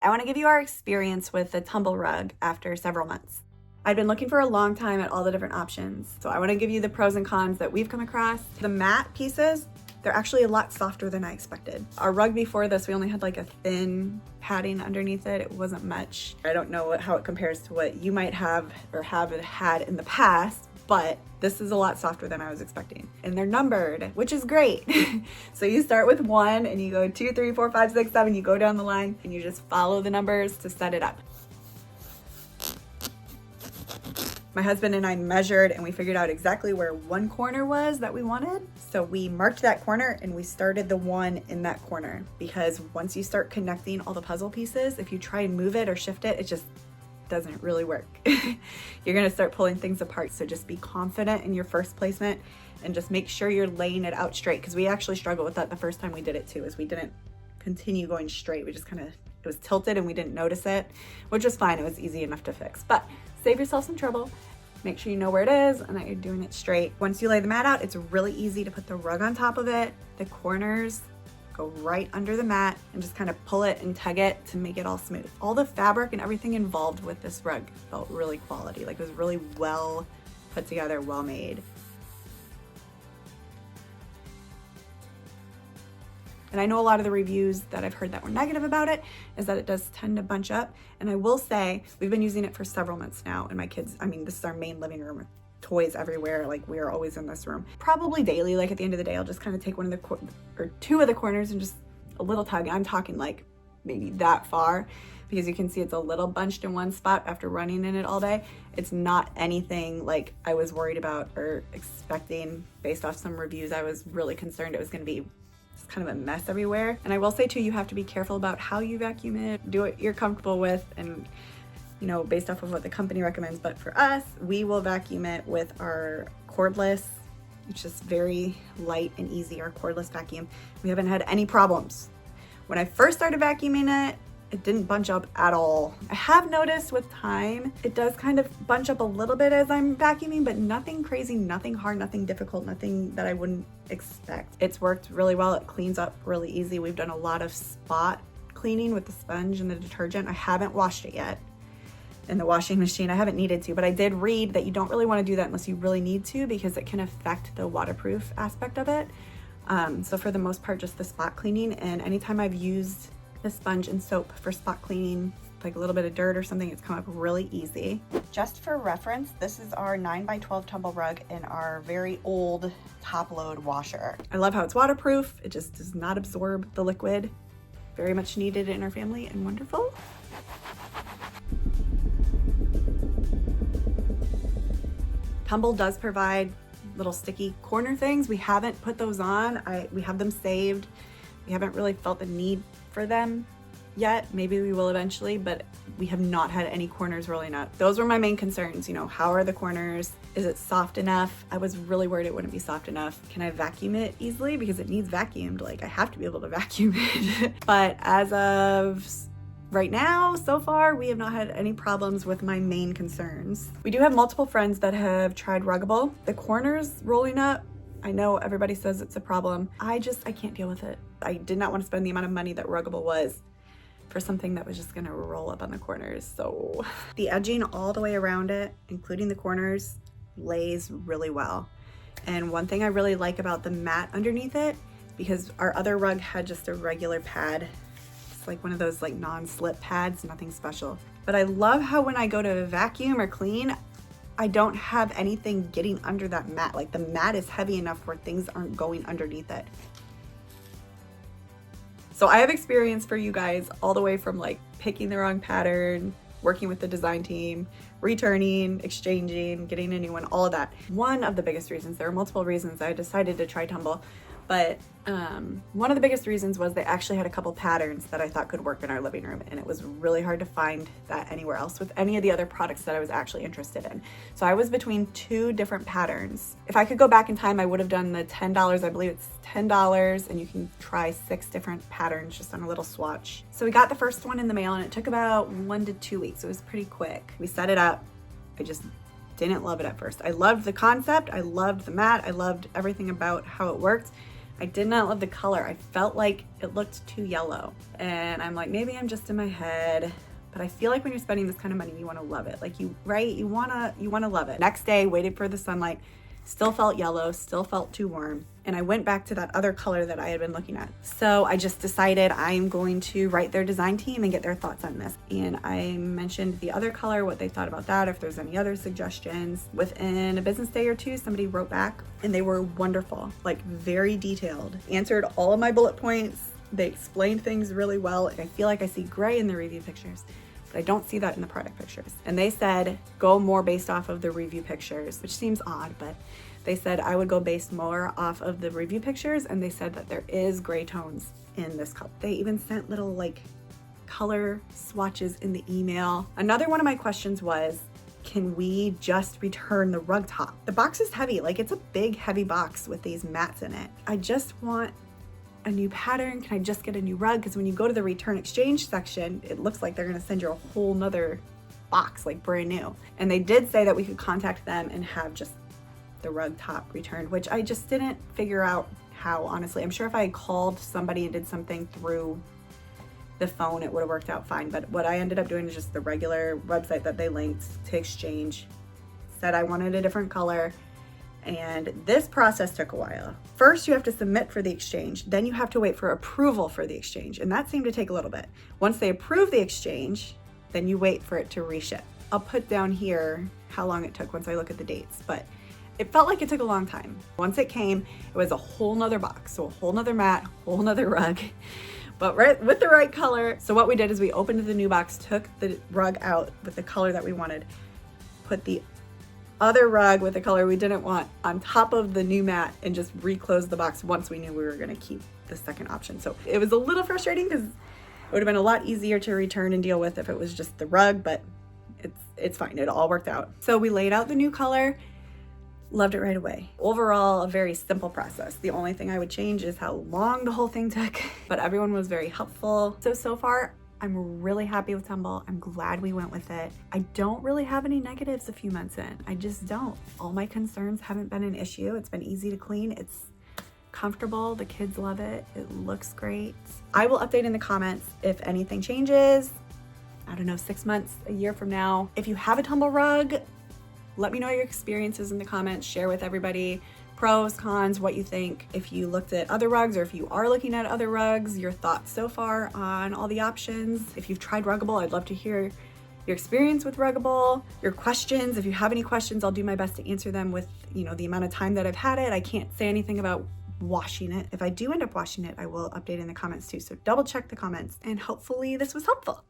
I want to give you our experience with the tumble rug after several months. I've been looking for a long time at all the different options, so I want to give you the pros and cons that we've come across. The matte pieces, they're actually a lot softer than I expected. Our rug before this, we only had like a thin padding underneath it. It wasn't much. I don't know how it compares to what you might have or have had in the past, but this is a lot softer than I was expecting. And they're numbered, which is great. So you start with 1 and you go 2, 3, 4, 5, 6, 7, you go down the line and you just follow the numbers to set it up. My husband and I measured and we figured out exactly where one corner was that we wanted. So we marked that corner and we started the 1 in that corner, because once you start connecting all the puzzle pieces, if you try and move it or shift it, it just doesn't really work. You're gonna start pulling things apart. So just be confident in your first placement and just make sure you're laying it out straight, because we actually struggled with that the first time we did it too, is we didn't continue going straight. We just kind of, it was tilted and we didn't notice it, which was fine. It was easy enough to fix, but save yourself some trouble. Make sure you know where it is and that you're doing it straight. Once you lay the mat out, it's really easy to put the rug on top of it. The corners go right under the mat and just kind of pull it and tug it to make it all smooth. All the fabric and everything involved with this rug felt really quality. Like, it was really well put together, well made. And I know a lot of the reviews that I've heard that were negative about it is that it does tend to bunch up. And I will say, we've been using it for several months now. And my kids, I mean, this is our main living room, toys everywhere. Like, we are always in this room. Probably daily, like at the end of the day, I'll just kind of take one of the, or 2 of the corners and just a little tug. I'm talking like maybe that far, because you can see it's a little bunched in one spot after running in it all day. It's not anything like I was worried about or expecting. Based off some reviews, I was really concerned it was gonna be kind of a mess everywhere. And I will say too, you have to be careful about how you vacuum it. Do what you're comfortable with, and you know, based off of what the company recommends. But for us, we will vacuum it with our cordless. It's just very light and easy, our cordless vacuum. We haven't had any problems. When I first started vacuuming it, it didn't bunch up at all. I have noticed with time, it does kind of bunch up a little bit as I'm vacuuming, but nothing crazy, nothing hard, nothing difficult, nothing that I wouldn't expect. It's worked really well. It cleans up really easy. We've done a lot of spot cleaning with the sponge and the detergent. I haven't washed it yet in the washing machine. I haven't needed to, but I did read that you don't really want to do that unless you really need to, because it can affect the waterproof aspect of it. So for the most part, just the spot cleaning. And anytime I've used the sponge and soap for spot cleaning, like a little bit of dirt or something, it's come up really easy. Just for reference, this is our 9x12 tumble rug in our very old top load washer. I love how it's waterproof. It just does not absorb the liquid. Very much needed in our family and wonderful. Tumble does provide little sticky corner things. We haven't put those on. We have them saved. We haven't really felt the need for them yet. Maybe we will eventually, but we have not had any corners rolling up. Those were my main concerns. You know, how are the corners? Is it soft enough? I was really worried it wouldn't be soft enough. Can I vacuum it easily? Because it needs vacuumed. Like, I have to be able to vacuum it. But as of right now, so far, we have not had any problems with my main concerns. We do have multiple friends that have tried ruggable. The corners rolling up, I know everybody says it's a problem. I can't deal with it. I did not want to spend the amount of money that ruggable was for something that was just gonna roll up on the corners. So the edging all the way around it, including the corners, lays really well. And one thing I really like about the mat underneath it, because our other rug had just a regular pad, it's like one of those like non-slip pads, nothing special. But I love how when I go to vacuum or clean, I don't have anything getting under that mat. Like, the mat is heavy enough where things aren't going underneath it. So I have experience for you guys all the way from like picking the wrong pattern, working with the design team, returning, exchanging, getting a new one, all of that. One of the biggest reasons, there are multiple reasons I decided to try Tumble, but one of the biggest reasons was they actually had a couple patterns that I thought could work in our living room, and it was really hard to find that anywhere else with any of the other products that I was actually interested in. So I was between 2 different patterns. If I could go back in time, I would have done the $10, I believe it's $10, and you can try 6 different patterns just on a little swatch. So we got the first one in the mail and it took about 1 to 2 weeks. It was pretty quick. We set it up. I just didn't love it at first. I loved the concept, I loved the mat, I loved everything about how it worked, I did not love the color. I felt like it looked too yellow. And I'm like, maybe I'm just in my head, but I feel like when you're spending this kind of money, you want to love it. Like you want to love it. Next day, waited for the sunlight, still felt yellow, still felt too warm. And I went back to that other color that I had been looking at. So I just decided I'm going to write their design team and get their thoughts on this. And I mentioned the other color, what they thought about that, if there's any other suggestions. Within a business day or two, somebody wrote back and they were wonderful, like very detailed, answered all of my bullet points. They explained things really well. I feel like I see gray in the review pictures, but I don't see that in the product pictures. And they said, go more based off of the review pictures, which seems odd, but they said I would go based more off of the review pictures, and they said that there is gray tones in this color. They even sent little like color swatches in the email. Another one of my questions was, can we just return the rug top? The box is heavy, like it's a big heavy box with these mats in it. I just want a new pattern. Can I just get a new rug? Because when you go to the return exchange section, it looks like they're gonna send you a whole nother box, like brand new. And they did say that we could contact them and have just the rug top returned, which I just didn't figure out how, honestly. I'm sure if I had called somebody and did something through the phone, it would have worked out fine. But what I ended up doing is just the regular website that they linked to exchange, said I wanted a different color. And this process took a while. First, you have to submit for the exchange. Then you have to wait for approval for the exchange. And that seemed to take a little bit. Once they approve the exchange, then you wait for it to reship. I'll put down here how long it took once I look at the dates, but it felt like it took a long time. Once it came, it was a whole nother box. So a whole nother mat, whole nother rug, but right with the right color. So what we did is we opened the new box, took the rug out with the color that we wanted, put the other rug with the color we didn't want on top of the new mat, and just reclosed the box once we knew we were gonna keep the second option. So it was a little frustrating because it would have been a lot easier to return and deal with if it was just the rug, but it's fine, it all worked out. So we laid out the new color, loved it right away. Overall, a very simple process. The only thing I would change is how long the whole thing took, but everyone was very helpful. So far, I'm really happy with Tumble. I'm glad we went with it. I don't really have any negatives a few months in. I just don't. All my concerns haven't been an issue. It's been easy to clean. It's comfortable. The kids love it. It looks great. I will update in the comments if anything changes. I don't know, 6 months, a year from now. If you have a Tumble rug, let me know your experiences in the comments. Share with everybody pros, cons, what you think. If you looked at other rugs, or if you are looking at other rugs, your thoughts so far on all the options. If you've tried ruggable, I'd love to hear your experience with ruggable, your questions. If you have any questions, I'll do my best to answer them with, the amount of time that I've had it. I can't say anything about washing it. If I do end up washing it, I will update in the comments too. So double check the comments, and hopefully this was helpful.